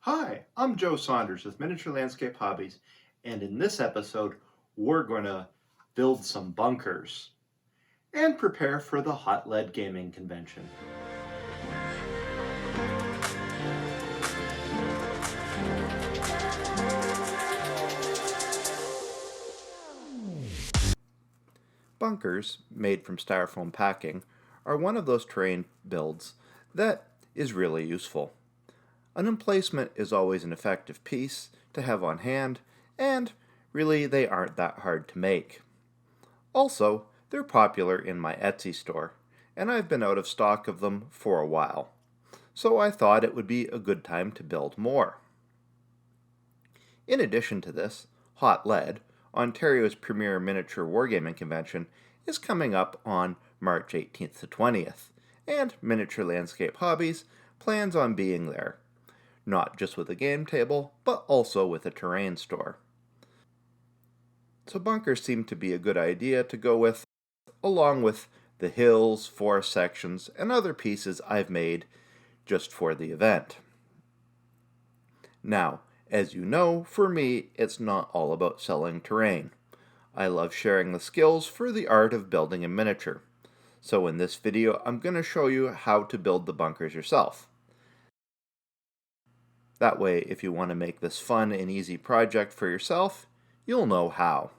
Hi, I'm Joe Saunders with Miniature Landscape Hobbies, and in this episode, we're going to build some bunkers and prepare for the Hot Lead Gaming Convention. Bunkers, made from styrofoam packing, are one of those terrain builds that is really useful. An emplacement is always an effective piece to have on hand, and really they aren't that hard to make. Also, they're popular in my Etsy store, and I've been out of stock of them for a while, so I thought it would be a good time to build more. In addition to this, Hot Lead, Ontario's premier miniature wargaming convention, is coming up on March 18th to 20th, and Miniature Landscape Hobbies plans on being there, not just with a game table, but also with a terrain store. So bunkers seem to be a good idea to go with, along with the hills, forest sections, and other pieces I've made just for the event. Now, as you know, for me, it's not all about selling terrain. I love sharing the skills for the art of building a miniature. So in this video, I'm going to show you how to build the bunkers yourself. That way, if you want to make this fun and easy project for yourself, you'll know how.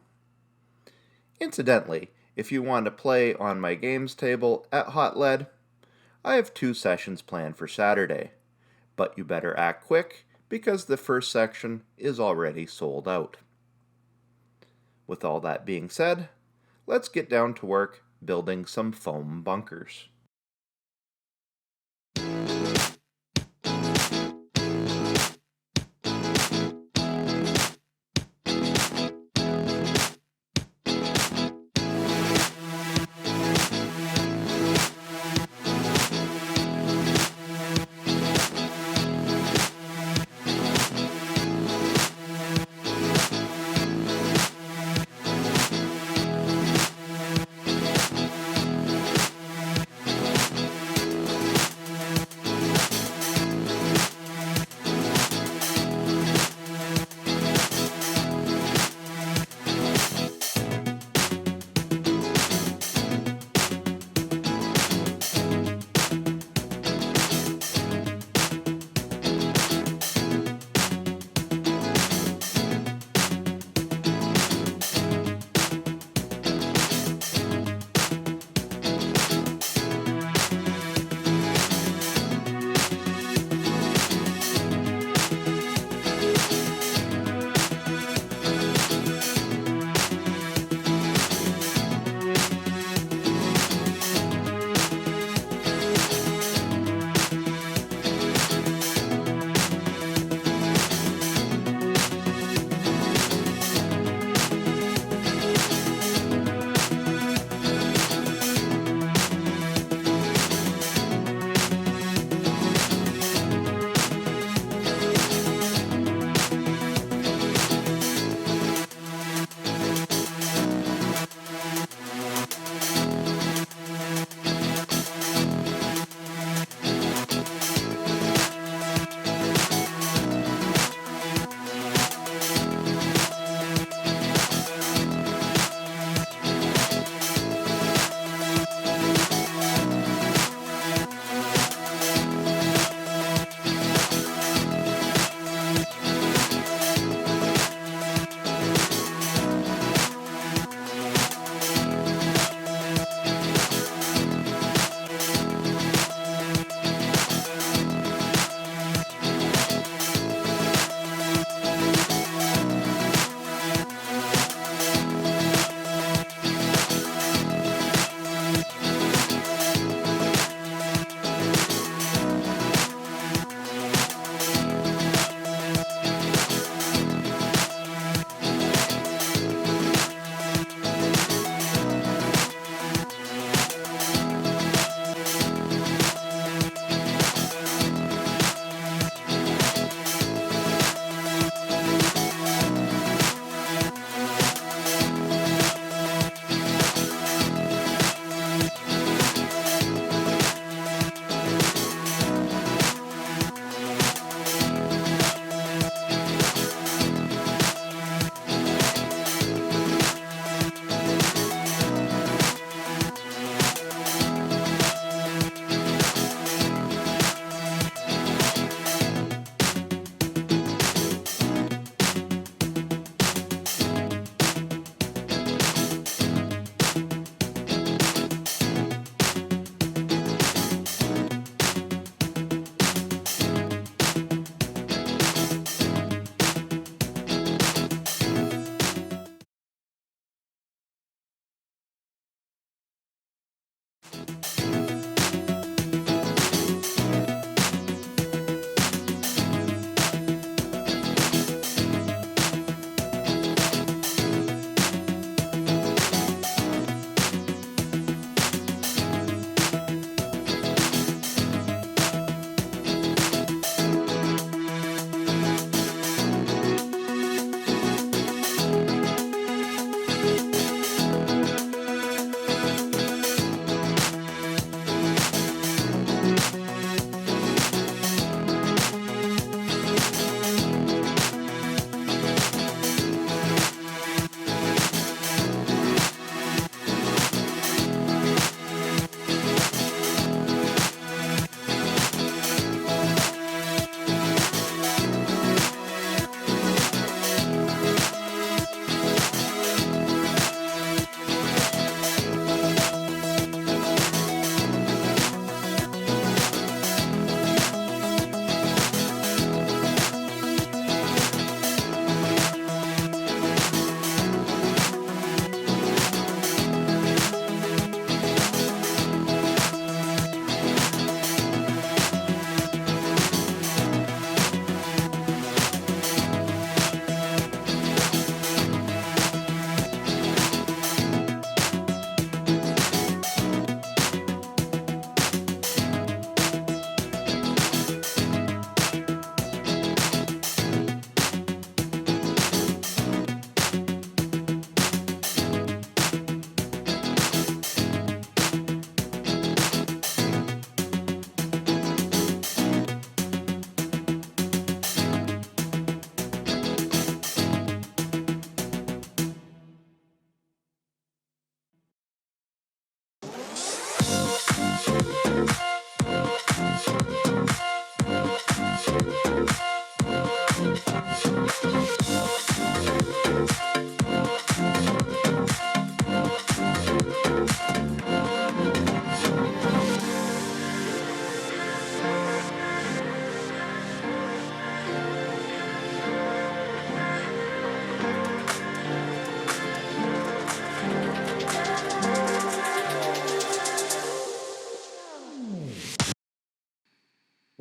Incidentally, if you want to play on my games table at Hot Lead, I have 2 sessions planned for Saturday, but you better act quick because the first section is already sold out. With all that being said, let's get down to work building some foam bunkers.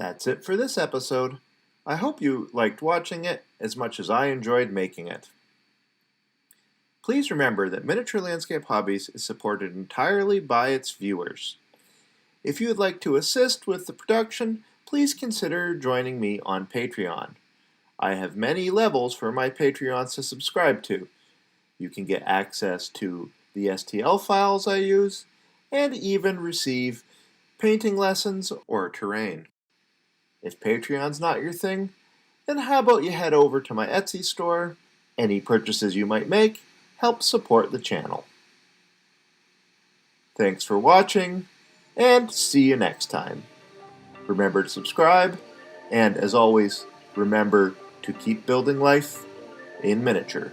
That's it for this episode. I hope you liked watching it as much as I enjoyed making it. Please remember that Miniature Landscape Hobbies is supported entirely by its viewers. If you would like to assist with the production, please consider joining me on Patreon. I have many levels for my Patreons to subscribe to. You can get access to the STL files I use, and even receive painting lessons or terrain. If Patreon's not your thing, then how about you head over to my Etsy store? Any purchases you might make help support the channel. Thanks for watching, and see you next time. Remember to subscribe, and as always, remember to keep building life in miniature.